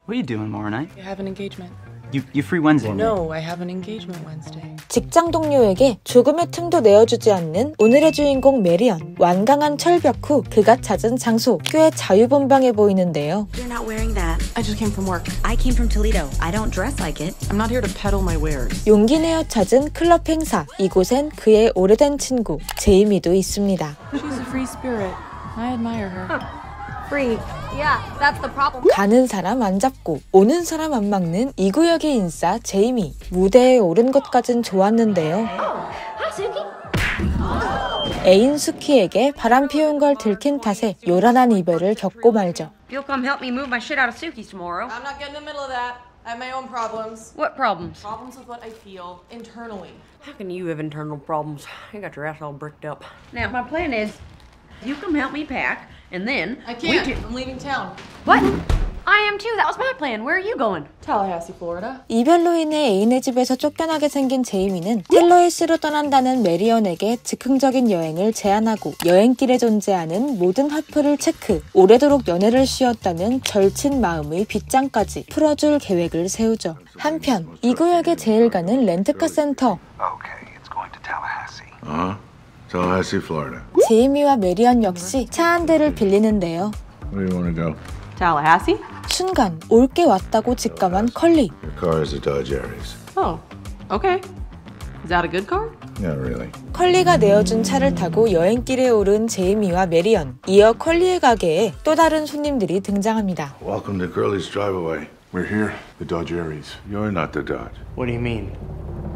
What are you doing tomorrow night? I have an engagement. You free Wednesday? No, I have an engagement Wednesday. 직장 동료에게 조금의 틈도 내어주지 않는 오늘의 주인공 메리언. 완강한 철벽 후 그가 찾은 장소. 꽤 자유분방해 보이는데요. You're not wearing that. I just came from work. I came from Toledo. I don't dress like it. I'm not here to peddle my wares. 용기 내어 찾은 클럽 행사. 이곳엔 그의 오래된 친구 제이미도 있습니다. She's a free spirit. I admire her. Free. Yeah, that's the problem. 가는 사람 안 잡고 오는 사람 안 막는 이 구역의 인싸 제이미. 무대에 오른 것까진 좋았는데요. Hi, Suki. 애인 수키에게 바람 피운 걸 들킨 탓에 요란한 이별을 겪고 말죠. You'll come help me move my shit out of Suki's tomorrow. I'm not getting in the middle of that. I have my own problems. What problems? Problems with what I feel internally. How can you have internal problems? You got your ass all bricked up. Now, my plan is, you come help me pack, and then... I can't. I'm leaving town. What? I am too. That was my plan. Where are you going? Tallahassee, Florida. 이별로 인해 애인의 집에서 쫓겨나게 생긴 제이미는 텔러헤스로 떠난다는 메리언에게 즉흥적인 여행을 제안하고 여행길에 존재하는 모든 하프를 체크, 오래도록 연애를 쉬었다는 절친 마음의 빗장까지 풀어줄 계획을 세우죠. 한편 이 구역에 제일 가는 렌트카 센터. Okay, it's going to Tallahassee. Tallahassee, Florida. 제이미와 메리언 역시 차 한 대를 빌리는데요. Where do you want to go? Tallahassee? 순간 올게 왔다고 직감한 컬리. Your car is a Dodge Aries. Oh, okay. Is that a good car? Not really. 컬리가 내어준 차를 타고 여행길에 오른 제이미와 메리언. 이어 컬리의 가게에 또 다른 손님들이 등장합니다. Welcome to Curly's Drive-Away. We're here, the Dodge Aries. You're not the Dodge. What do you mean?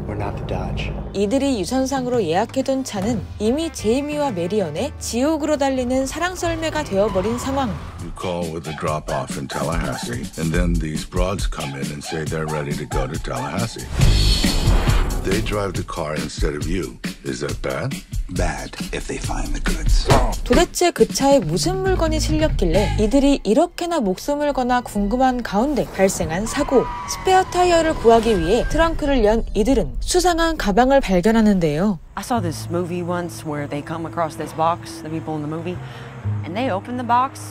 We're not the Dodge. 이들이 유선상으로 예약해둔 차는 이미 제이미와 메리언의 지옥으로 달리는 사랑 썰매가 되어버린 상황. You call with a drop-off in Tallahassee, and then these broads come in and say they're ready to go to Tallahassee. They drive the car instead of you. Is that bad? Bad if they find the goods. 도대체 그 차에 무슨 물건이 실렸길래 이들이 이렇게나 목숨을 거나 궁금한 가운데 발생한 사고. 스페어 타이어를 구하기 위해 트렁크를 연 이들은 수상한 가방을 발견하는데요. I saw this movie once where they come across this box, the people in the movie, and they open the box,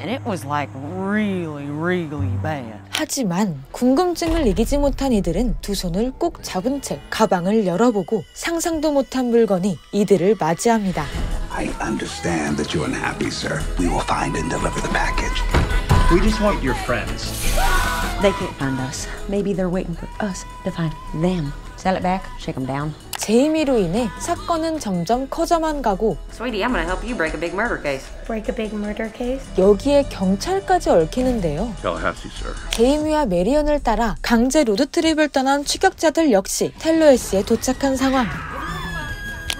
and it was like really, really bad. 하지만 궁금증을 이기지 못한 이들은 두 손을 꼭 잡은 채 가방을 열어보고 상상도 못한 물건이 이들을 맞이합니다. I understand that you're unhappy, sir. We will find and deliver the package. We just want your friends. They can't find us. Maybe they're waiting for us to find them. Sell it back, shake them down. 제이미로 인해 사건은 점점 커져만 가고 Sweetie, I'm gonna help you break a big murder case. Break a big murder case? 여기에 경찰까지 얽히는데요. Tallahassee, sir. 제이미와 메리언을 따라 강제 로드트립을 떠난 추격자들 역시 텔러헤스에 도착한 상황.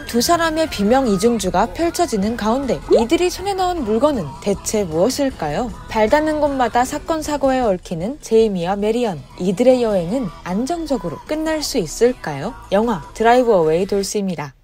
두 사람의 비명 이중주가 펼쳐지는 가운데 이들이 손에 넣은 물건은 대체 무엇일까요? 발 닿는 곳마다 사건 사고에 얽히는 제이미와 메리언. 이들의 여행은 안정적으로 끝날 수 있을까요? 영화 드라이브 어웨이 돌스입니다.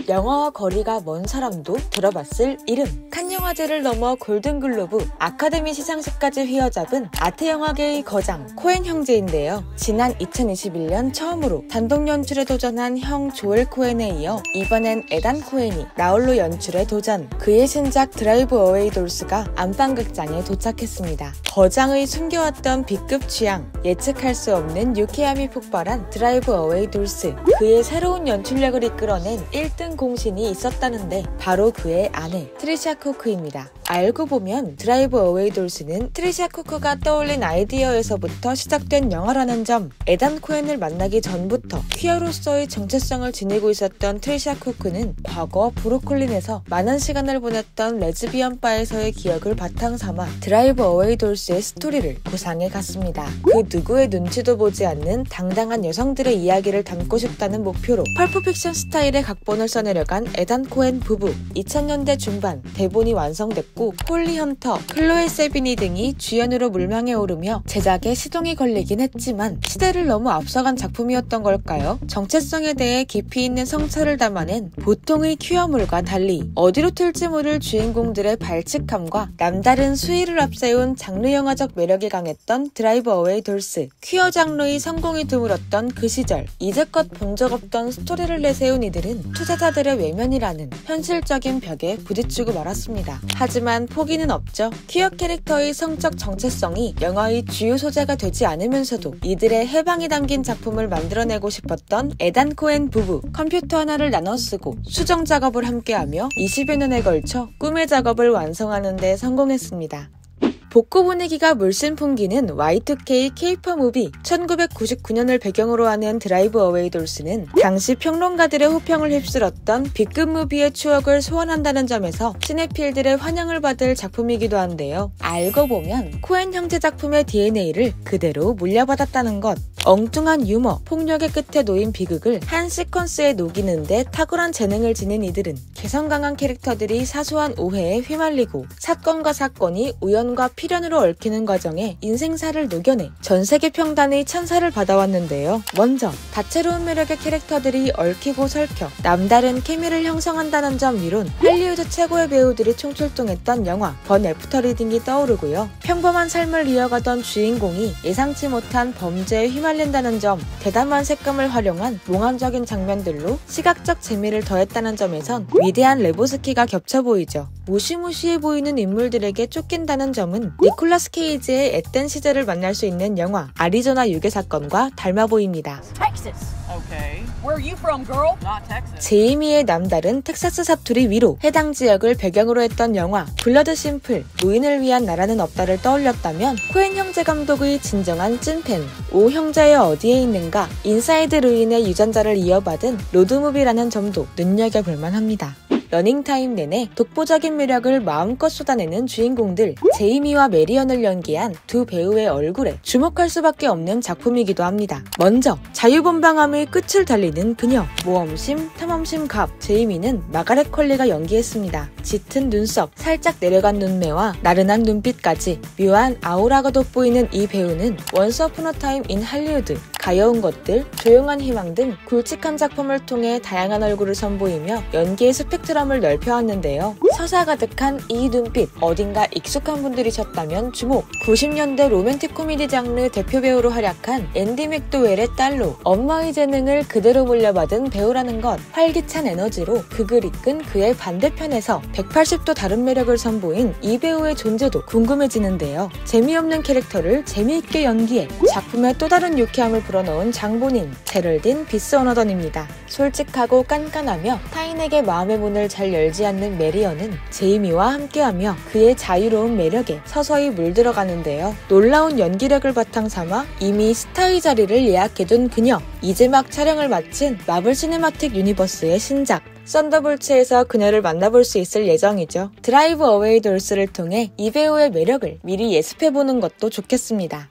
영화와 거리가 먼 사람도 들어봤을 이름. 칸 영화제를 넘어 골든글로브, 아카데미 시상식까지 휘어잡은 아트영화계의 거장 코엔 형제인데요. 지난 2021년 처음으로 단독 연출에 도전한 형 조엘 코엔에 이어 이번엔 에단 코엔이 나홀로 연출에 도전. 그의 신작 드라이브 어웨이 돌스가 안방극장에 도착했습니다. 거장의 숨겨왔던 B급 취향, 예측할 수 없는 유쾌함이 폭발한 드라이브 어웨이 돌스. 그의 새로운 연출력을 이끌어낸 1등 공신이 있었다는데 바로 그의 아내 트리샤 코크입니다. 알고 보면 드라이브 어웨이 돌스는 트리샤 코크가 떠올린 아이디어에서부터 시작된 영화라는 점. 에단 코엔을 만나기 전부터 퀴어로서의 정체성을 지니고 있었던 트리샤 코크는 과거 브루클린에서 많은 시간을 보냈던 레즈비언 바에서의 기억을 바탕삼아 드라이브 어웨이 돌스의 스토리를 구상해 갔습니다. 그 누구의 눈치도 보지 않는 당당한 여성들의 이야기를 담고 싶다는 목표로 펄프픽션 스타일의 각본을 써내려간 에단 코엔 부부. 2000년대 중반 대본이 완성됐고 홀리 헌터, 클로에 세비니 등이 주연으로 물망에 오르며 제작에 시동이 걸리긴 했지만 시대를 너무 앞서간 작품이었던 걸까요? 정체성에 대해 깊이 있는 성찰을 담아낸 보통의 퀴어물과 달리 어디로 튈지 모를 주인공들의 발칙함과 남다른 수위를 앞세운 장르 영화적 매력이 강했던 드라이브 어웨이 돌스. 퀴어 장르의 성공이 드물었던 그 시절 이제껏 본 적 없던 스토리를 내세운 이들은 투자자들의 외면이라는 현실적인 벽에 부딪히고 말았습니다. 하지만 하지만 포기는 없죠. 퀴어 캐릭터의 성적 정체성이 영화의 주요 소재가 되지 않으면서도 이들의 해방이 담긴 작품을 만들어내고 싶었던 에단 코엔 부부. 컴퓨터 하나를 나눠 쓰고 수정 작업을 함께하며 20여 년에 걸쳐 꿈의 작업을 완성하는 데 성공했습니다. 복고 분위기가 물씬 풍기는 Y2K 케이팝 무비 1999년을 배경으로 하는 드라이브 어웨이 돌스는 당시 평론가들의 호평을 휩쓸었던 B급 무비의 추억을 소환한다는 점에서 시네필들의 환영을 받을 작품이기도 한데요. 알고 보면 코엔 형제 작품의 DNA를 그대로 물려받았다는 것. 엉뚱한 유머, 폭력의 끝에 놓인 비극을 한 시퀀스에 녹이는데 탁월한 재능을 지닌 이들은 개성 강한 캐릭터들이 사소한 오해에 휘말리고 사건과 사건이 우연과 필연으로 얽히는 과정에 인생사를 녹여내 전세계 평단의 찬사를 받아왔는데요. 먼저 다채로운 매력의 캐릭터들이 얽히고 설켜 남다른 케미를 형성한다는 점 위론 할리우드 최고의 배우들이 총출동했던 영화 번 애프터 리딩이 떠오르고요. 평범한 삶을 이어가던 주인공이 예상치 못한 범죄에 휘말린다는 점, 대담한 색감을 활용한 몽환적인 장면들로 시각적 재미를 더했다는 점에선 위대한 레보스키가 겹쳐 보이죠. 무시무시해 보이는 인물들에게 쫓긴다는 점은 니콜라스 케이지의 앳된 시절을 만날 수 있는 영화 아리조나 유괴 사건과 닮아 보입니다. Okay. Where are you from, girl? Not Texas. 제이미의 남다른 텍사스 사투리 위로 해당 지역을 배경으로 했던 영화 블러드 심플, 노인을 위한 나라는 없다를 떠올렸다면 코엔 형제 감독의 진정한 찐팬, 오 형제의 어디에 있는가, 인사이드 루인의 유전자를 이어받은 로드무비라는 점도 눈여겨볼만 합니다. 러닝타임 내내 독보적인 매력을 마음껏 쏟아내는 주인공들, 제이미와 메리언을 연기한 두 배우의 얼굴에 주목할 수밖에 없는 작품이기도 합니다. 먼저 자유분방함의 끝을 달리는 그녀, 모험심, 탐험심 갑 제이미는 마가렛 퀄리가 연기했습니다. 짙은 눈썹, 살짝 내려간 눈매와 나른한 눈빛까지 묘한 아우라가 돋보이는 이 배우는 원스 어폰 어 타임 인 할리우드, 가여운 것들, 조용한 희망 등 굵직한 작품을 통해 다양한 얼굴을 선보이며 연기의 스펙트럼을 넓혀왔는데요. 서사 가득한 이 눈빛, 어딘가 익숙한 분들이셨다면 주목! 90년대 로맨틱 코미디 장르 대표 배우로 활약한 앤디 맥도웰의 딸로 엄마의 재능을 그대로 물려받은 배우라는 것, 활기찬 에너지로 극을 이끈 그의 반대편에서 180도 다른 매력을 선보인 이 배우의 존재도 궁금해지는데요. 재미없는 캐릭터를 재미있게 연기해 작품에 또 다른 유쾌함을 불어넣은 장본인 제럴딘 비스워너던입니다. 솔직하고 깐깐하며 타인에게 마음의 문을 잘 열지 않는 메리언은 제이미와 함께하며 그의 자유로운 매력에 서서히 물들어가는데요. 놀라운 연기력을 바탕삼아 이미 스타의 자리를 예약해둔 그녀, 이제 막 촬영을 마친 마블 시네마틱 유니버스의 신작 썬더볼츠에서 그녀를 만나볼 수 있을 예정이죠. 드라이브 어웨이 돌스를 통해 이 배우의 매력을 미리 예습해보는 것도 좋겠습니다.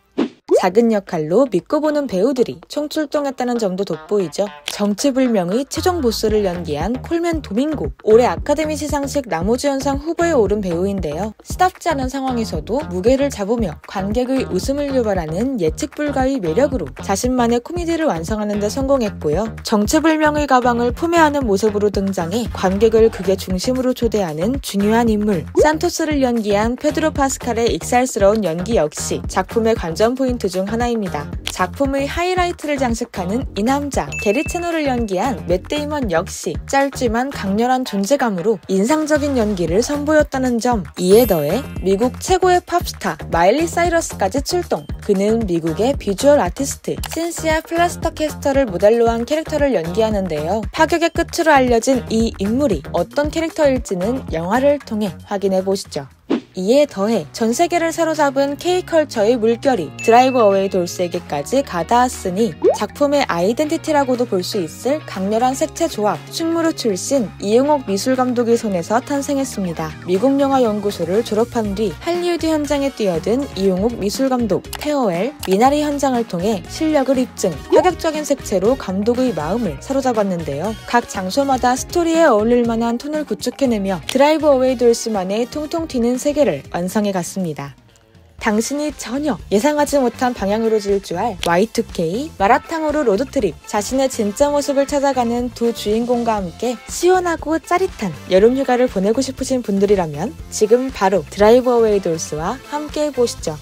작은 역할로 믿고 보는 배우들이 총출동했다는 점도 돋보이죠. 정체불명의 최종 보스를 연기한 콜맨 도밍고, 올해 아카데미 시상식 나무주연상 후보에 오른 배우인데요. 쓰답지 않은 상황에서도 무게를 잡으며 관객의 웃음을 유발하는 예측 불가의 매력으로 자신만의 코미디를 완성하는 데 성공했고요. 정체불명의 가방을 품에 안은 모습으로 등장해 관객을 극의 중심으로 초대하는 중요한 인물, 산토스를 연기한 페드로 파스칼의 익살스러운 연기 역시 작품의 관전 포인트 중 하나입니다. 작품의 하이라이트를 장식하는 이 남자, 게리 채널을 연기한 맷 데이먼 역시 짧지만 강렬한 존재감으로 인상적인 연기를 선보였다는 점, 이에 더해 미국 최고의 팝스타 마일리 사이러스까지 출동. 그는 미국의 비주얼 아티스트 신시아 플라스터 캐스터를 모델로 한 캐릭터를 연기하는데요. 파격의 끝으로 알려진 이 인물이 어떤 캐릭터일지는 영화를 통해 확인해보시죠. 이에 더해 전 세계를 사로잡은 K컬처의 물결이 드라이브 어웨이 돌스에게까지 가닿았으니 작품의 아이덴티티라고도 볼 수 있을 강렬한 색채 조합, 충무로 출신 이용옥 미술감독의 손에서 탄생했습니다. 미국 영화 연구소를 졸업한 뒤 할리우드 현장에 뛰어든 이용옥 미술감독, 페어웰, 미나리 현장을 통해 실력을 입증, 파격적인 색채로 감독의 마음을 사로잡았는데요. 각 장소마다 스토리에 어울릴 만한 톤을 구축해내며 드라이브 어웨이 돌스만의 통통 튀는 세계를 완성해갔습니다. 당신이 전혀 예상하지 못한 방향으로 질주할 Y2K, 마라탕으로 로드트립, 자신의 진짜 모습을 찾아가는 두 주인공과 함께 시원하고 짜릿한 여름휴가를 보내고 싶으신 분들이라면 지금 바로 드라이브 어웨이 돌스와 함께 해보시죠.